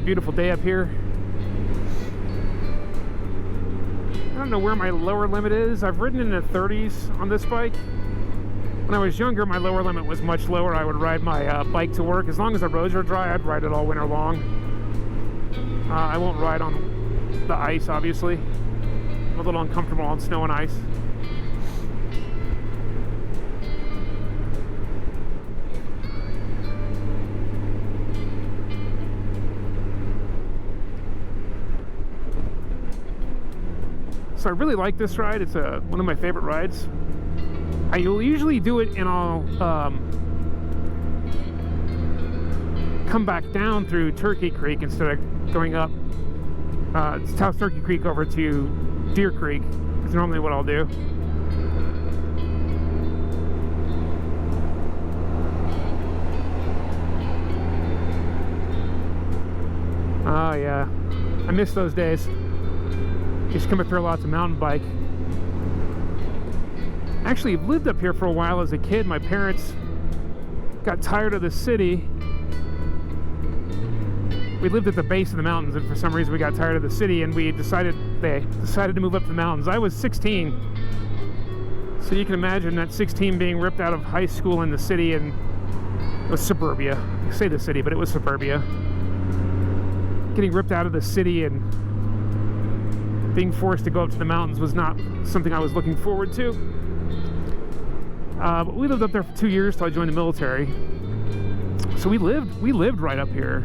a beautiful day up here. I don't know where my lower limit is. I've ridden in the 30s on this bike. When I was younger, my lower limit was much lower. I would ride my bike to work. As long as the roads are dry, I'd ride it all winter long. I won't ride on the ice, obviously. I'm a little uncomfortable on snow and ice. So I really like this ride. It's one of my favorite rides. I usually do it and I'll come back down through Turkey Creek instead of going up South Turkey Creek over to Deer Creek. It's normally what I'll do. Oh yeah, I miss those days. Used to come up here lots of mountain bike. Actually, I've lived up here for a while as a kid. My parents got tired of the city. We lived at the base of the mountains, and for some reason we got tired of the city, and they decided to move up to the mountains. I was 16, so you can imagine that 16 being ripped out of high school in the city, and it was suburbia. I say the city, but it was suburbia. Getting ripped out of the city and being forced to go up to the mountains was not something I was looking forward to. But we lived up there for 2 years till I joined the military. So we lived right up here.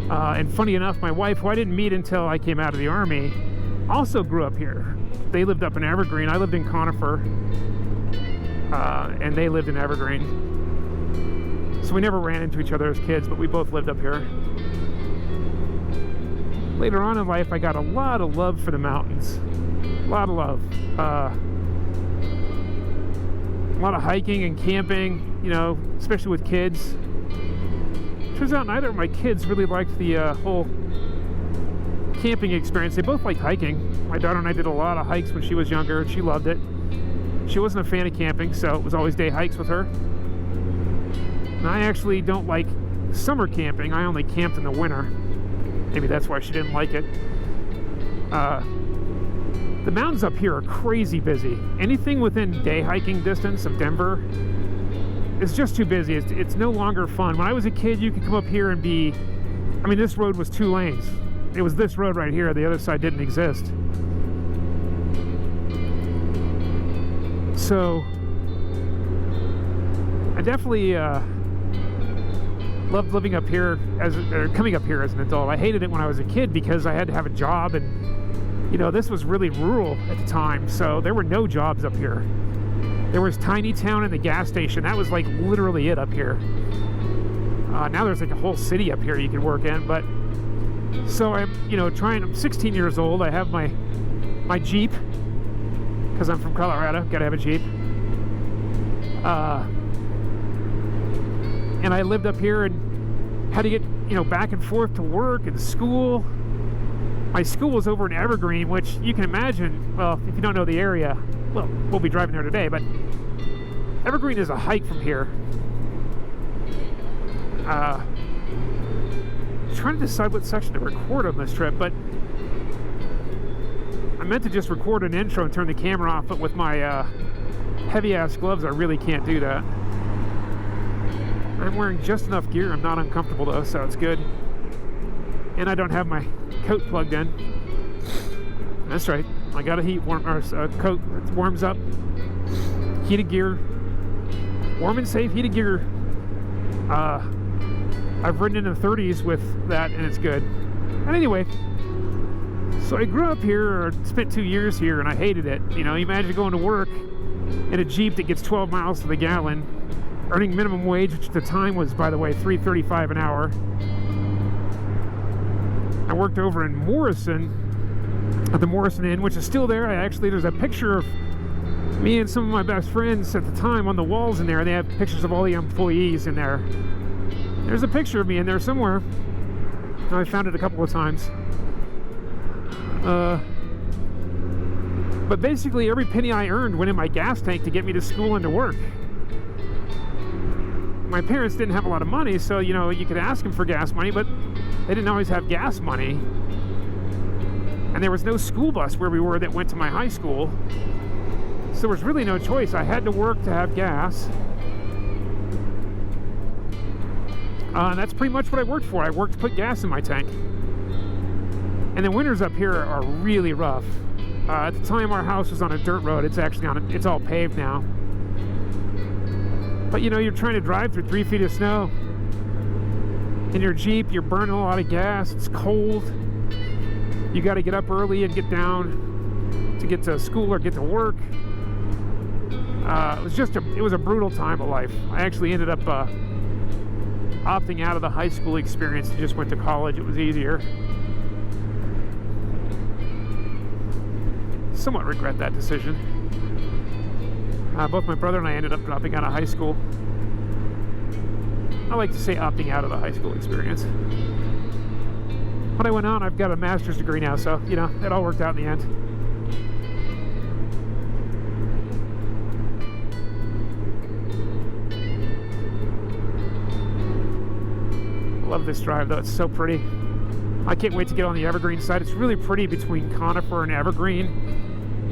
And funny enough, my wife, who I didn't meet until I came out of the Army, also grew up here. They lived up in Evergreen. I lived in Conifer. And they lived in Evergreen. So we never ran into each other as kids, but we both lived up here. Later on in life, I got a lot of love for the mountains. A lot of love. A lot of hiking and camping, you know, especially with kids. Turns out neither of my kids really liked the whole camping experience. They both liked hiking. My daughter and I did a lot of hikes when she was younger, and she loved it. She wasn't a fan of camping, so it was always day hikes with her. And I actually don't like summer camping. I only camped in the winter. Maybe that's why she didn't like it. The mountains up here are crazy busy. Anything within day hiking distance of Denver is just too busy. It's no longer fun. When I was a kid, you could come up here and this road was 2 lanes. It was this road right here. The other side didn't exist. So I definitely loved living up here coming up here as an adult. I hated it when I was a kid because I had to have a job, and you know, this was really rural at the time, so there were no jobs up here. There was Tiny Town and the gas station. That was like literally it up here. Now there's like a whole city up here you can work in, but so I'm 16 years old. I have my Jeep because I'm from Colorado. Gotta have a Jeep. And I lived up here and had to get, back and forth to work and school. My school was over in Evergreen, which you can imagine, well, if you don't know the area, well, we'll be driving there today, but Evergreen is a hike from here. Trying to decide what section to record on this trip, but I meant to just record an intro and turn the camera off, but with my heavy-ass gloves, I really can't do that. I'm wearing just enough gear. I'm not uncomfortable though, so it's good. And I don't have my coat plugged in. That's right. I got a coat that warms up. Heated gear. Warm and safe heated gear. I've ridden in the 30s with that, and it's good. And anyway, so I grew up here, or spent 2 years here, and I hated it. You imagine going to work in a Jeep that gets 12 miles to the gallon, earning minimum wage, which at the time was, by the way, $3.35 an hour. I worked over in Morrison, at the Morrison Inn, which is still there. There's a picture of me and some of my best friends at the time on the walls in there. They have pictures of all the employees in there. There's a picture of me in there somewhere. I found it a couple of times. But basically, every penny I earned went in my gas tank to get me to school and to work. My parents didn't have a lot of money, so you could ask them for gas money, but they didn't always have gas money. And there was no school bus where we were that went to my high school. So there was really no choice. I had to work to have gas. And that's pretty much what I worked for. I worked to put gas in my tank. And the winters up here are really rough. At the time our house was on a dirt road. It's actually it's all paved now. But you know, you're trying to drive through 3 feet of snow. In your Jeep, you're burning a lot of gas. It's cold. You got to get up early and get down to get to school or get to work. It was a brutal time of life. I actually ended up opting out of the high school experience and just went to college. It was easier. Somewhat regret that decision. Both my brother and I ended up dropping out of high school. I like to say opting out of the high school experience. When I went on, I've got a master's degree now, so, you know, it all worked out in the end. Love this drive, though. It's so pretty. I can't wait to get on the Evergreen side. It's really pretty between Conifer and Evergreen,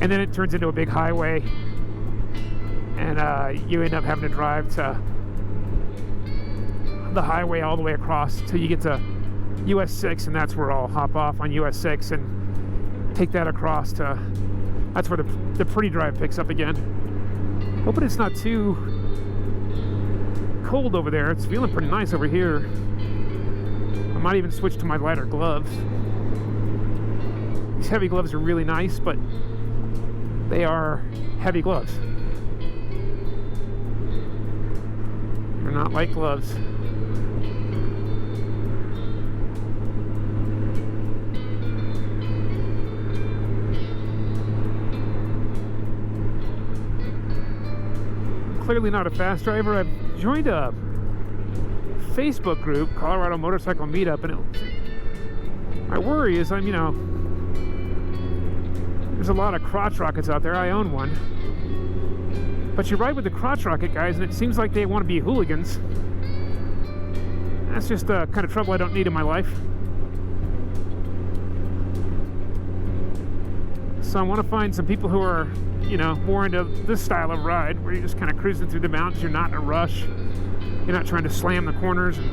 and then it turns into a big highway, and you end up having to drive to the highway all the way across till you get to US 6, and that's where I'll hop off on US 6 and take that across to, that's where the pretty drive picks up again. Hoping it's not too cold over there. It's feeling pretty nice over here. I might even switch to my lighter gloves. These heavy gloves are really nice, but they are heavy gloves. They're not light gloves. Clearly not a fast driver. I've joined a Facebook group, Colorado Motorcycle Meetup, and my worry is there's a lot of crotch rockets out there. I own one. But you ride with the crotch rocket guys, and it seems like they want to be hooligans. That's just the kind of trouble I don't need in my life. So I want to find some people who are, more into this style of ride, where you're just kind of cruising through the mountains. You're not in a rush. You're not trying to slam the corners, and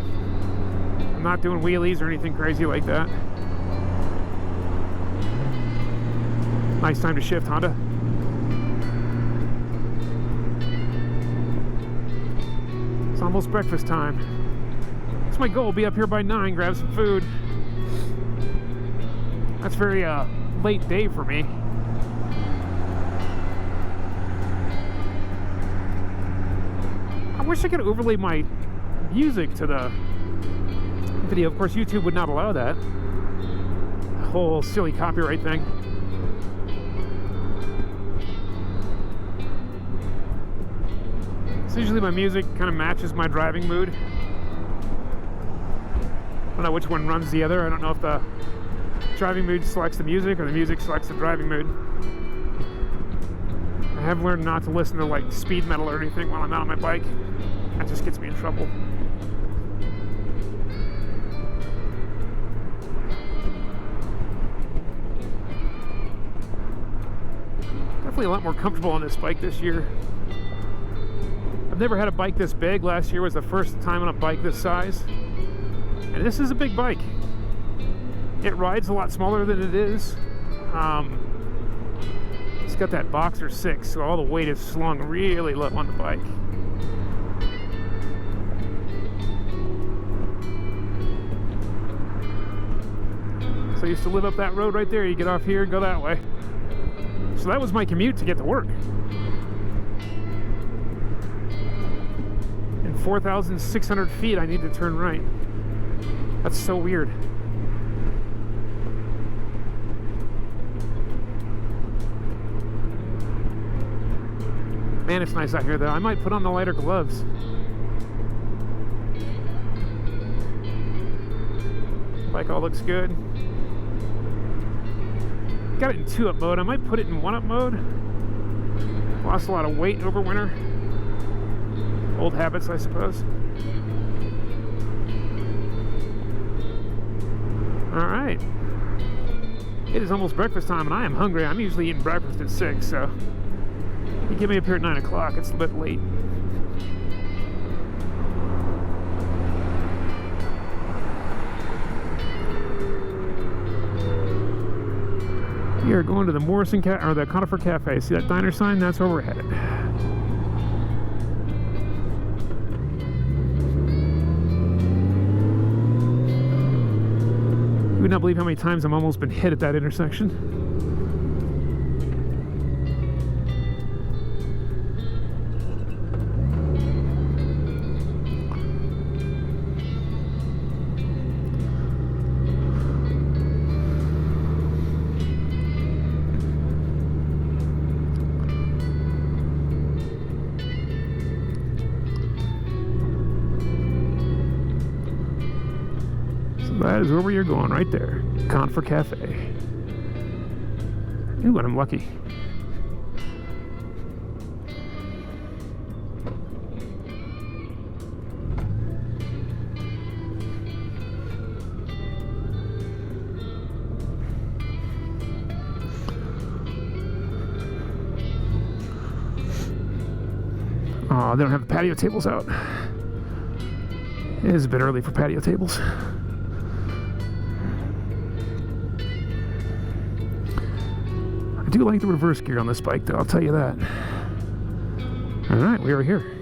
I'm not doing wheelies or anything crazy like that. Nice time to shift, Honda. It's almost breakfast time. That's my goal. Be up here by 9, grab some food. That's very late day for me. I wish I could overlay my music to the video. Of course, YouTube would not allow that. The whole silly copyright thing. So usually my music kind of matches my driving mood. I don't know which one runs the other. I don't know if the driving mood selects the music or the music selects the driving mood. I have learned not to listen to like speed metal or anything while I'm out on my bike. That just gets me in trouble. Definitely a lot more comfortable on this bike this year. I've never had a bike this big. Last year was the first time on a bike this size. And this is a big bike. It rides a lot smaller than it is. It's got that Boxer 6, so all the weight is slung really low on the bike. So I used to live up that road right there. You get off here and go that way. So that was my commute to get to work. In 4,600 feet, I need to turn right. That's so weird. Man, it's nice out here, though. I might put on the lighter gloves. Bike all looks good. Got it in 2-up mode. I might put it in 1-up mode. Lost a lot of weight over winter. Old habits, I suppose. All right. It is almost breakfast time, and I am hungry. I'm usually eating breakfast at 6, so you get me up here at 9 o'clock. It's a bit late. We are going to the or the Conifer Cafe. See that diner sign? That's where we're headed. You would not believe how many times I've almost been hit at that intersection. That is where we are going, right there. Conifer Cafe. Ooh, and I'm lucky. Oh, they don't have the patio tables out. It is a bit early for patio tables. I do like the reverse gear on this bike, though, I'll tell you that. All right, we are here.